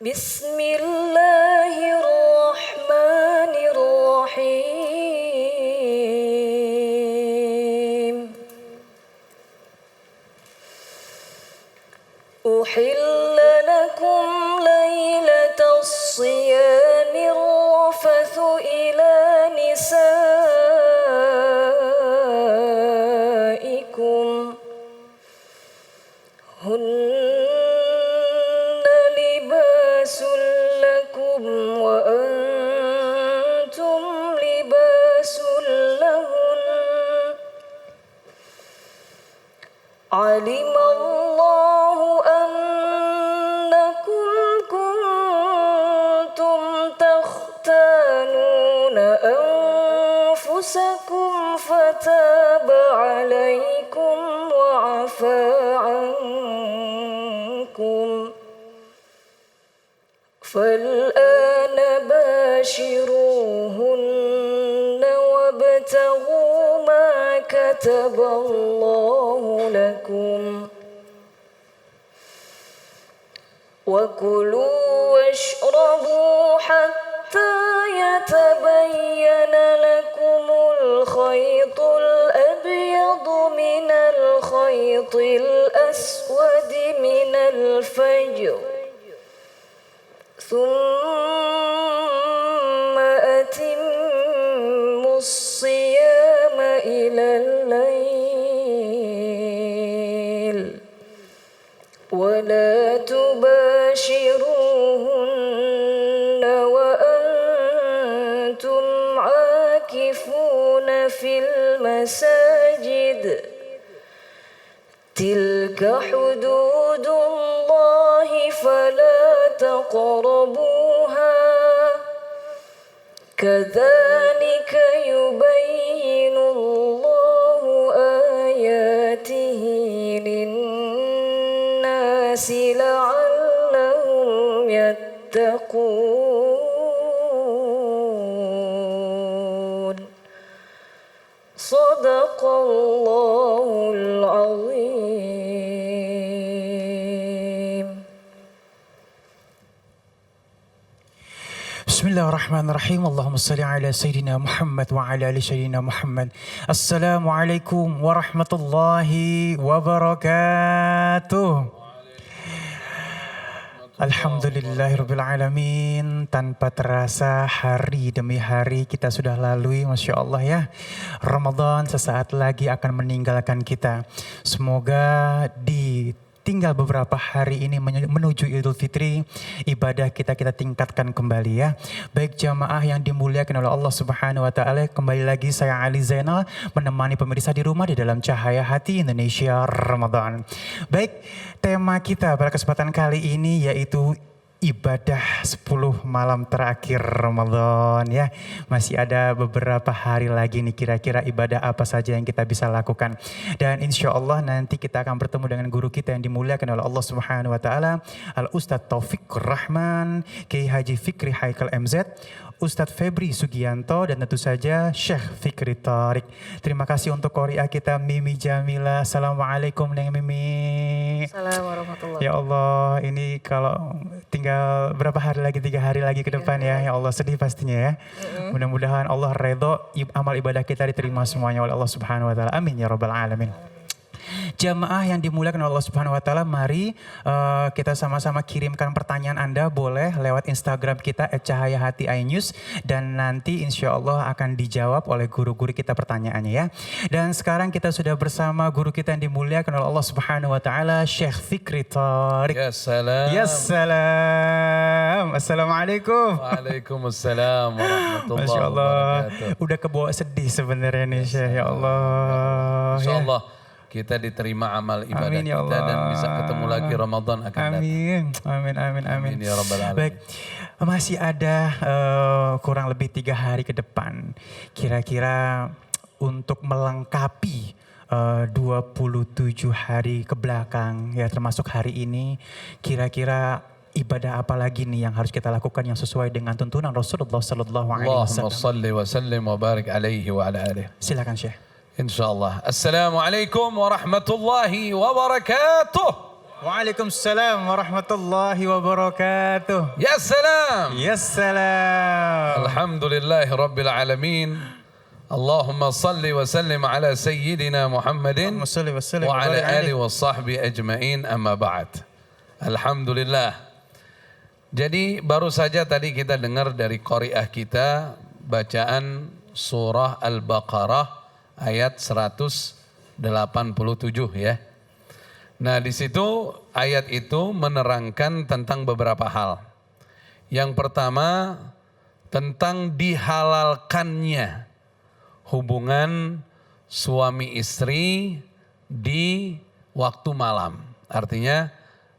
Bismillahirrahmanirrahim. Uhilla lakum laylatas siyamir rafathu ila nisaikum hunna libasul lakum wa antum libasul lahun. Alimallahu annakum kuntum takhtanuna anfusakum fataba alaikum wa afa ankum. فالآن باشروهن وابتغوا ما كتب الله لكم وكلوا واشربوا حتى يتبين لكم الخيط الأبيض من الخيط الأسود من الفجر ثم أتموا الصيام إلى الليل ولا تباشروهن وأنتم عاكفون في المساجد تلك حدود الله فلا تقربوها كذلك يبين الله آياته للناس لعلهم يتقون صدق الله العظيم. Bismillahirrahmanirrahim. Allahumma salli ala Sayyidina Muhammad wa ala ali Sayyidina Muhammad. Assalamualaikum warahmatullahi wabarakatuh. Alhamdulillahirabbil alamin. Tanpa terasa hari demi hari kita sudah lalui, Masya Allah ya. Ramadan sesaat lagi akan meninggalkan kita. Semoga tinggal beberapa hari ini menuju Idul Fitri, ibadah kita tingkatkan kembali ya. Baik jamaah yang dimuliakan oleh Allah Subhanahu wa taala, kembali lagi saya Ali Zainal menemani pemirsa di rumah di dalam Cahaya Hati Indonesia Ramadan. Baik, tema kita pada kesempatan kali ini yaitu ibadah 10 malam terakhir Ramadan ya. Masih ada beberapa hari lagi nih, kira-kira ibadah apa saja yang kita bisa lakukan. Dan insya Allah nanti kita akan bertemu dengan guru kita yang dimuliakan oleh Allah Subhanahu wa taala, Al Ustadz Taufikur Rahman, Kiai Haji Fikri Haikal MZ, Ustadz Febri Sugianto, dan tentu saja Syekh Fikri Thariq. Terima kasih untuk qori'ah kita Mimi Jamila. Assalamualaikum Neng Mimi. Assalamualaikum warahmatullahi. Ya Allah, ini kalau tinggal berapa hari lagi, 3 hari lagi ke depan ya. Ya Allah, sedih pastinya ya. Mudah-mudahan Allah redho, amal ibadah kita diterima semuanya oleh Allah Subhanahu wa taala. Amin ya rabbal alamin. Jamaah yang dimuliakan Allah Subhanahu wa taala, mari kita sama-sama kirimkan pertanyaan Anda, boleh lewat Instagram kita @cahayahati_news, dan nanti insya Allah akan dijawab oleh guru-guru kita pertanyaannya ya. Dan sekarang kita sudah bersama guru kita yang dimuliakan oleh Allah Subhanahu wa taala, Syekh Fikri Thariq. Ya salam. Ya salam. Assalamualaikum. Waalaikumsalam warahmatullahi Masya Allah. wabarakatuh. Udah kebawa sedih sebenarnya nih Syekh. Ya Allah. Insya Ya. Allah kita diterima amal ibadah Amin, ya kita dan bisa ketemu lagi Ramadan akan datang. Amin, amin, amin, amin. Amin ya rabbal alamin. Baik, masih ada kurang lebih 3 hari ke depan. Kira-kira untuk melengkapi 27 hari ke belakang ya, termasuk hari ini, kira-kira ibadah apa lagi nih yang harus kita lakukan yang sesuai dengan tuntunan Rasulullah sallallahu alaihi wasallam. Allahumma salli wa sallim wa barik alaihi wa ala alihi. Silakan Syekh. Insyaallah. Assalamualaikum warahmatullahi wabarakatuh. Waalaikumsalam warahmatullahi wabarakatuh. Ya salam. Yassalam. Alhamdulillahi Rabbil Alamin. Allahumma salli wa sallim ala Sayyidina Muhammadin Allahumma salli wa sallim wa wa ala barik alaihi. alihi wa sahbihi ajma'in amma ba'd. Alhamdulillah. Jadi baru saja tadi kita dengar dari qari'ah kita bacaan surah Al-Baqarah ayat 187 ya. Nah, di situ ayat itu menerangkan tentang beberapa hal. Yang pertama tentang dihalalkannya hubungan suami istri di waktu malam. Artinya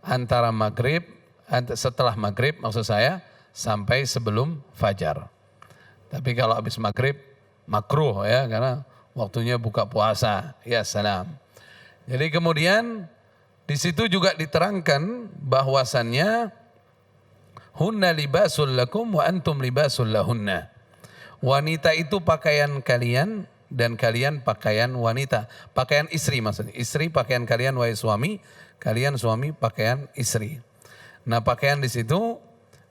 antara maghrib, setelah maghrib maksud saya sampai sebelum fajar. Tapi kalau habis maghrib makruh ya karena waktunya buka puasa. Ya salam. Jadi kemudian di situ juga diterangkan bahwasannya hunna libasul lakum wa antum libasul lahunna. Wanita itu pakaian kalian dan kalian pakaian wanita. Pakaian istri maksudnya. Istri pakaian kalian wahai suami, kalian suami pakaian istri. Nah, pakaian di situ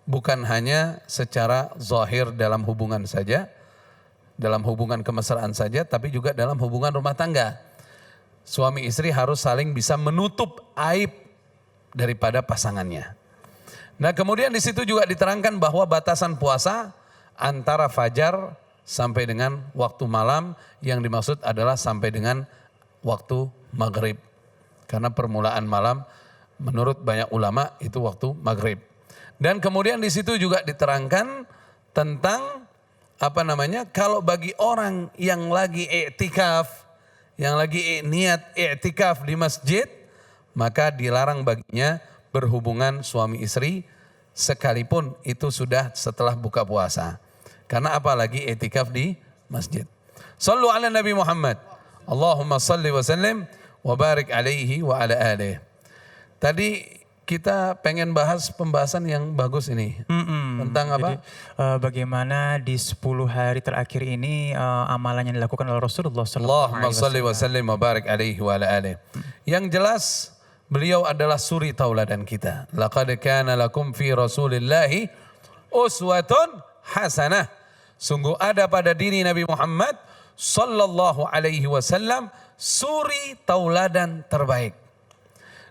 bukan hanya secara zahir dalam hubungan saja, dalam hubungan kemesraan saja, tapi juga dalam hubungan rumah tangga. Suami istri harus saling bisa menutup aib daripada pasangannya. Nah, kemudian di situ juga diterangkan bahwa batasan puasa antara fajar sampai dengan waktu malam, yang dimaksud adalah sampai dengan waktu maghrib. Karena permulaan malam menurut banyak ulama itu waktu maghrib. Dan kemudian di situ juga diterangkan tentang kalau bagi orang yang lagi i'tikaf, yang lagi niat i'tikaf di masjid, maka dilarang baginya berhubungan suami istri sekalipun itu sudah setelah buka puasa. Karena apalagi i'tikaf di masjid. Sallu ala Nabi Muhammad. Allahumma salli wa sallim wa barik alaihi wa ala alihi. Tadi kita pengen bahas pembahasan yang bagus ini. Tentang apa? Jadi, bagaimana di 10 hari terakhir ini amalan yang dilakukan oleh Rasulullah sallallahu Allahumma alaihi salli wa wasallam. sallim wa barik alaihi wa ala alihi. Yang jelas beliau adalah suri tauladan kita. Laqad kana lakum fi Rasulillahi uswatun hasanah. Sungguh ada pada diri Nabi Muhammad sallallahu alaihi wasallam suri tauladan terbaik.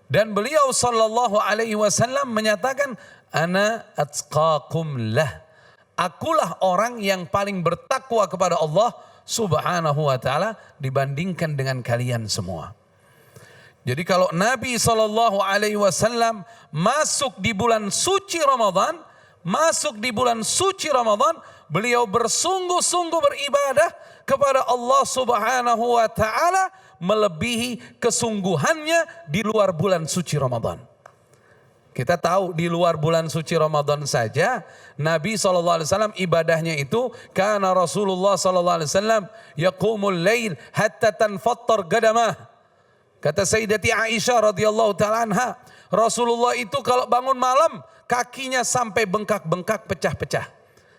Dan beliau sallallahu alaihi wasallam menyatakan, ana atqakum lah. Akulah orang yang paling bertakwa kepada Allah subhanahu wa ta'ala dibandingkan dengan kalian semua. Jadi kalau Nabi sallallahu alaihi wasallam masuk di bulan suci Ramadan, beliau bersungguh-sungguh beribadah kepada Allah subhanahu wa ta'ala melebihi kesungguhannya di luar bulan suci Ramadan. Kita tahu di luar bulan suci Ramadan saja Nabi SAW ibadahnya itu kana Rasulullah SAW yaqumul lail hatta tanfattar gadamah. Kata Sayyidati Aisyah radhiyallahu ta'ala anha, Rasulullah itu kalau bangun malam kakinya sampai bengkak-bengkak pecah-pecah.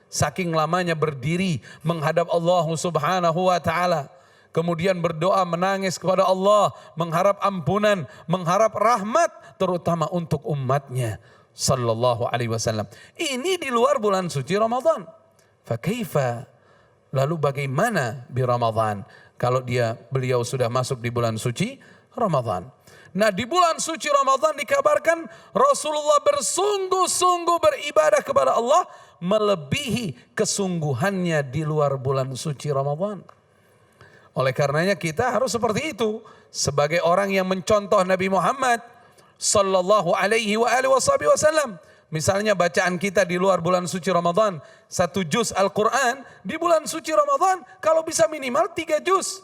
Saking lamanya berdiri menghadap Allah subhanahu wa ta'ala. Kemudian berdoa menangis kepada Allah. Mengharap ampunan, mengharap rahmat. Terutama untuk umatnya. Sallallahu alaihi wasallam. Ini di luar bulan suci Ramadan. Fakaifa? Lalu bagaimana di Ramadan? Kalau beliau sudah masuk di bulan suci Ramadan. Nah, di bulan suci Ramadan dikabarkan Rasulullah bersungguh-sungguh beribadah kepada Allah melebihi kesungguhannya di luar bulan suci Ramadan. Oleh karenanya kita harus seperti itu sebagai orang yang mencontoh Nabi Muhammad sallallahu alaihi wa alihi wasallam. Misalnya bacaan kita di luar bulan suci Ramadan 1 juz Al-Quran, di bulan suci Ramadan kalau bisa minimal 3 juz.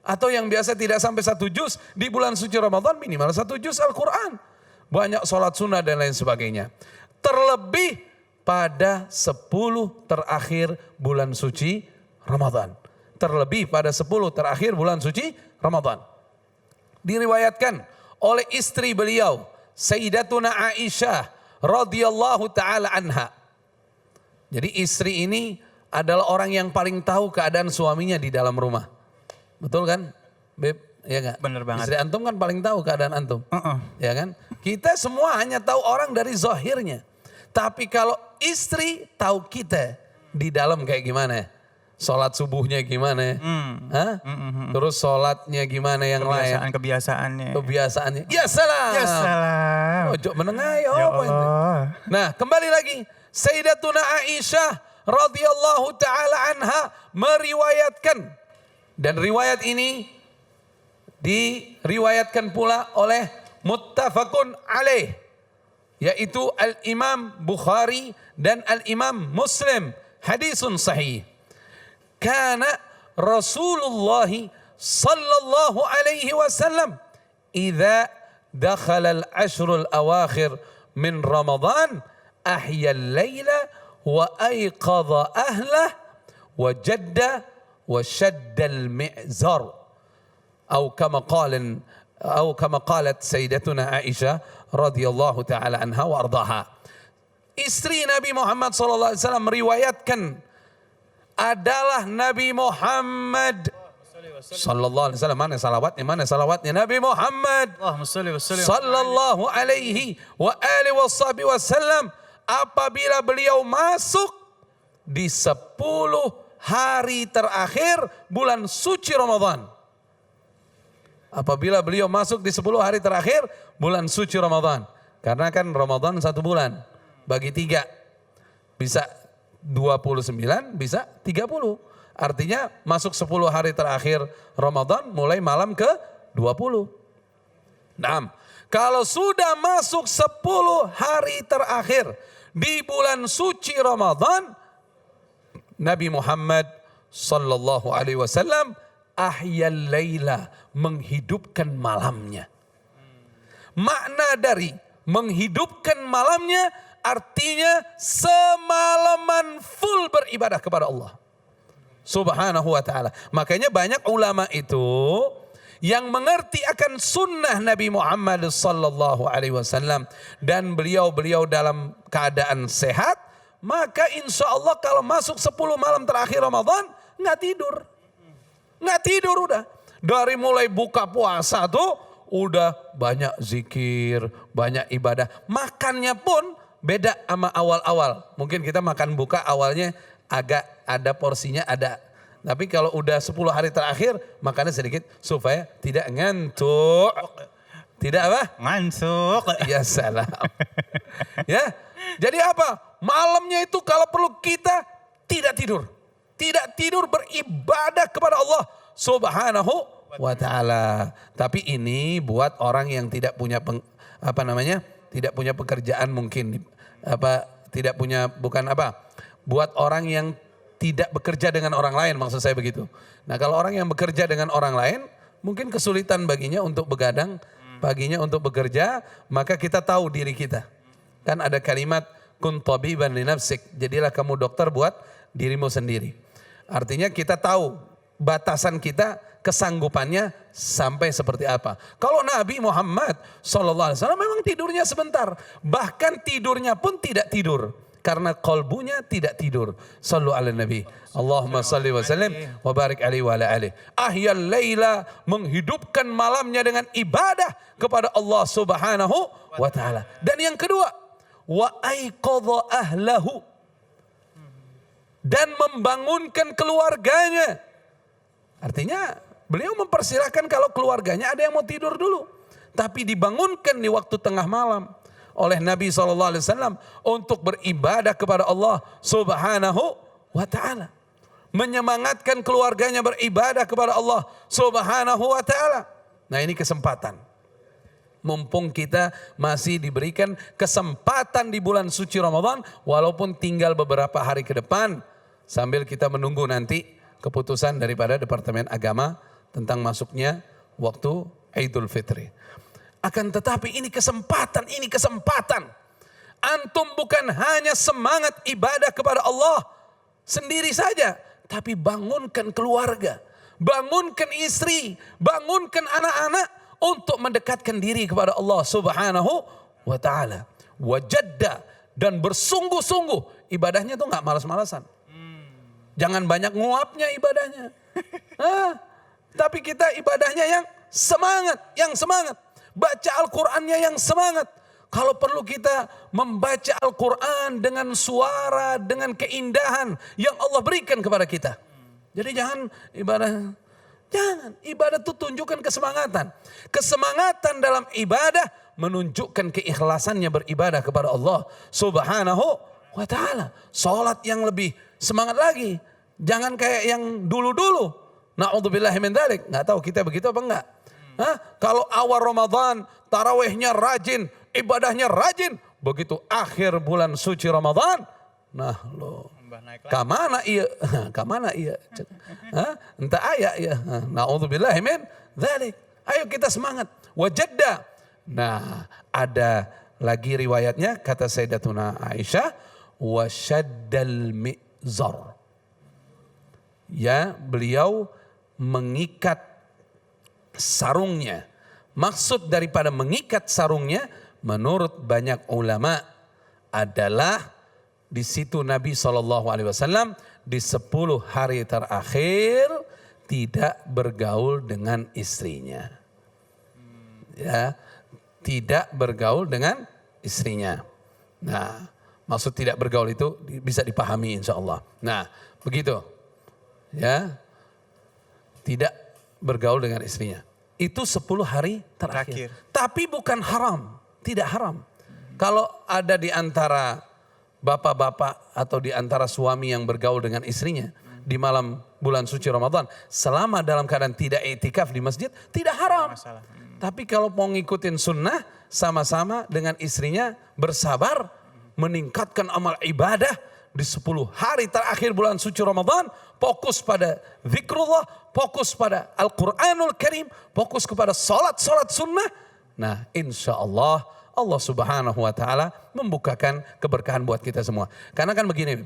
Atau yang biasa tidak sampai 1 juz, di bulan suci Ramadan minimal 1 juz Al-Quran. Banyak sholat sunnah dan lain sebagainya. Terlebih pada 10 terakhir bulan suci Ramadan. Terlebih pada 10 terakhir bulan suci Ramadan. Diriwayatkan oleh istri beliau, Sayyidatuna Aisyah radhiyallahu ta'ala anha. Jadi istri ini adalah orang yang paling tahu keadaan suaminya di dalam rumah. Betul kan, Beb? Ya enggak? Bener banget. Istri antum kan paling tahu keadaan antum. Ya kan? Kita semua hanya tahu orang dari zahirnya. Tapi kalau istri tahu kita di dalam kayak gimana. Sholat subuhnya gimana. Hah? Terus sholatnya gimana yang lain. Kebiasaannya. Ya salam. Ya salam. Ojo menengah ya Ya apa itu. Allah. Nah kembali lagi. Sayyidatuna Aisyah radhiyallahu ta'ala anha meriwayatkan. Dan riwayat ini diriwayatkan pula oleh muttafaqun alaih. Yaitu Al-Imam Bukhari dan Al-Imam Muslim. Hadisun sahih. Kana Rasulullah sallallahu alaihi wasallam idza dakhala al-ashr al-awakhir min Ramadan ahya al-laila wa ayqadha ahlah wa jadda wa shadda al-mi'zar atau kama qalat sayyidatuna Aisyah radhiyallahu taala anha wa ardaha. Istri Nabi Muhammad sallallahu alaihi wasallam meriwayatkan adalah Nabi Muhammad sallallahu alaihi wasallam. Mana salawatnya Nabi Muhammad sallallahu alaihi wa alihi wasallam apabila beliau masuk di 10 hari terakhir bulan suci Ramadan. Apabila beliau masuk di 10 hari terakhir bulan suci Ramadan. Karena kan Ramadan 1 bulan bagi 3 bisa 29 bisa 30. Artinya masuk 10 hari terakhir Ramadan mulai malam ke 20. Nah, kalau sudah masuk 10 hari terakhir di bulan suci Ramadan, Nabi Muhammad sallallahu alaihi wasallam ahyal laila, menghidupkan malamnya. Makna dari menghidupkan malamnya artinya semalaman full beribadah kepada Allah subhanahu wa ta'ala. Makanya banyak ulama itu yang mengerti akan sunnah Nabi Muhammad sallallahu alaihi wasallam dan beliau dalam keadaan sehat, maka insya Allah kalau masuk 10 malam terakhir Ramadan nggak tidur udah. Dari mulai buka puasa tuh udah banyak zikir, banyak ibadah. Makannya pun beda sama awal-awal. Mungkin kita makan buka awalnya agak ada porsinya ada. Tapi kalau udah 10 hari terakhir makannya sedikit supaya tidak ngantuk. Tidak apa? Ngantuk. Ya salam. Ya. Jadi apa? Malamnya itu kalau perlu kita tidak tidur. Tidak tidur beribadah kepada Allah subhanahu wa ta'ala. Tapi ini buat orang yang tidak punya tidak punya pekerjaan mungkin buat orang yang tidak bekerja dengan orang lain, maksud saya begitu. Nah, kalau orang yang bekerja dengan orang lain mungkin kesulitan baginya untuk begadang, paginya untuk bekerja, maka kita tahu diri kita. Kan ada kalimat kun tabiban li nafsik, jadilah kamu dokter buat dirimu sendiri. Artinya kita tahu batasan kita, kesanggupannya sampai seperti apa. Kalau Nabi Muhammad SAW memang tidurnya sebentar. Bahkan tidurnya pun tidak tidur. Karena kolbunya tidak tidur. Sallu ala Nabi. Allahumma salli wa sallim wa barik alaihi wa ala alihi. Ahyal laila, menghidupkan malamnya dengan ibadah kepada Allah subhanahu wa ta'ala. Dan yang kedua, wa aiqadha ahlahu, dan membangunkan keluarganya. Artinya beliau mempersilahkan kalau keluarganya ada yang mau tidur dulu. Tapi dibangunkan di waktu tengah malam oleh Nabi SAW untuk beribadah kepada Allah subhanahu wa ta'ala. Menyemangatkan keluarganya beribadah kepada Allah subhanahu wa ta'ala. Nah, ini kesempatan. Mumpung kita masih diberikan kesempatan di bulan suci Ramadan, walaupun tinggal beberapa hari ke depan, sambil kita menunggu nanti keputusan daripada Departemen Agama tentang masuknya waktu Idul Fitri. Akan tetapi ini kesempatan. Antum bukan hanya semangat ibadah kepada Allah sendiri saja, tapi bangunkan keluarga, bangunkan istri, bangunkan anak-anak untuk mendekatkan diri kepada Allah subhanahu wa ta'ala. Wajadda, dan bersungguh-sungguh. Ibadahnya tuh gak malas-malasan. Jangan banyak nguapnya ibadahnya. Tapi kita ibadahnya yang semangat. Baca Al-Qur'annya yang semangat. Kalau perlu kita membaca Al-Quran dengan suara, dengan keindahan yang Allah berikan kepada kita. Jadi jangan ibadah itu tunjukkan kesemangatan. Kesemangatan dalam ibadah menunjukkan keikhlasannya beribadah kepada Allah Subhanahu wa ta'ala. Salat yang lebih semangat lagi. Jangan kayak yang dulu-dulu. Na'udzubillahi min dzalik. Nggak tahu kita begitu apa enggak. Kalau awal Ramadan, tarawihnya rajin, ibadahnya rajin. Begitu akhir bulan suci Ramadan, nah lo, kamana iya, kamana iya. Entah ayah ya. Na'udzubillahi min dzalik. Ayo kita semangat. Wajadda. Nah, ada lagi riwayatnya kata Sayyidatuna Aisyah, wasyaddal mi'zar. Ya, beliau mengikat sarungnya. Maksud daripada mengikat sarungnya menurut banyak ulama adalah di situ Nabi SAW di 10 hari terakhir tidak bergaul dengan istrinya. Ya, tidak bergaul dengan istrinya. Nah, maksud tidak bergaul itu bisa dipahami insya Allah. Nah, begitu. Ya, tidak bergaul dengan istrinya. Itu 10 hari terakhir. Tapi bukan haram. Tidak haram. Kalau ada di antara bapak-bapak atau di antara suami yang bergaul dengan istrinya di malam bulan suci Ramadan, selama dalam keadaan tidak i'tikaf di masjid, tidak haram. Tapi kalau mau ngikutin sunnah, sama-sama dengan istrinya bersabar, meningkatkan amal ibadah di 10 hari terakhir bulan suci Ramadan, fokus pada zikrullah, fokus pada Al-Quranul Karim, fokus kepada salat-salat sunnah. Nah, insya Allah Allah Subhanahu wa ta'ala membukakan keberkahan buat kita semua. Karena kan begini,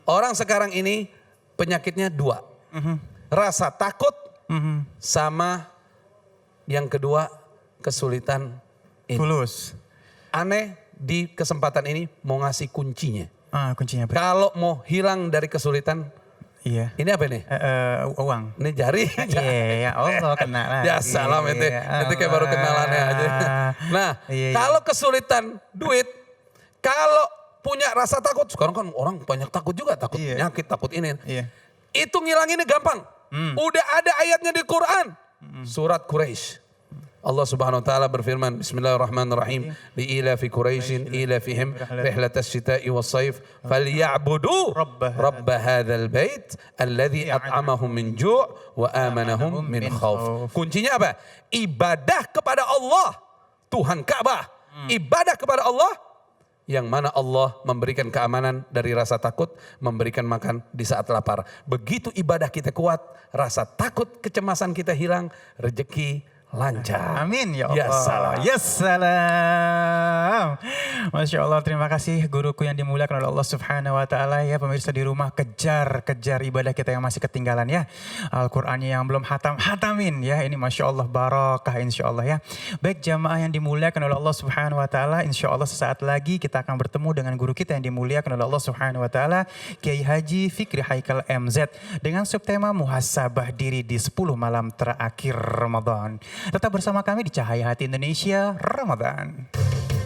orang sekarang ini penyakitnya 2. Rasa takut sama yang kedua kesulitan ini. Fulus. Aneh di kesempatan ini mau ngasih kuncinya. Kuncinya apa? Kalau mau hilang dari kesulitan, iya. ini apa nih? Uang. Ini jari. Iya, Allah kena lagi. Ya salam itu kayak baru kenalannya aja. Nah, kalau kesulitan duit, kalau punya rasa takut, sekarang kan orang banyak takut juga, takut penyakit, takut ini. Itu ngilanginnya gampang. Udah ada ayatnya di Quran. Surat Quraisy. Allah Subhanahu wa taala berfirman, Bismillahirrahmanirrahim, li ilafi Quraisyin ilafihim rihlatas syita'i was-sayf falyabudu rabb hadzal bait alladzi at'amahum min ju' wa amanahum min khauf. Kuncinya apa? Ibadah kepada Allah, Tuhan Ka'bah. Ibadah kepada Allah yang mana Allah memberikan keamanan dari rasa takut, memberikan makan di saat lapar. Begitu ibadah kita kuat, rasa takut, kecemasan kita hilang, rezeki lancar. Amin ya Allah. Ya salam. Ya salam. Masya Allah, terima kasih guruku yang dimuliakan oleh Allah Subhanahu wa ta'ala. Ya pemirsa di rumah, kejar ibadah kita yang masih ketinggalan ya. Al-Qur'annya yang belum hatamin ya. Ini Masya Allah barakah insya Allah ya. Baik jamaah yang dimuliakan oleh Allah Subhanahu wa ta'ala. Insya Allah sesaat lagi kita akan bertemu dengan guru kita yang dimuliakan oleh Allah Subhanahu wa ta'ala, Kiai Haji Fikri Haikal MZ. Dengan subtema muhasabah diri di 10 malam terakhir Ramadan. Tetap bersama kami di Cahaya Hati Indonesia Ramadan.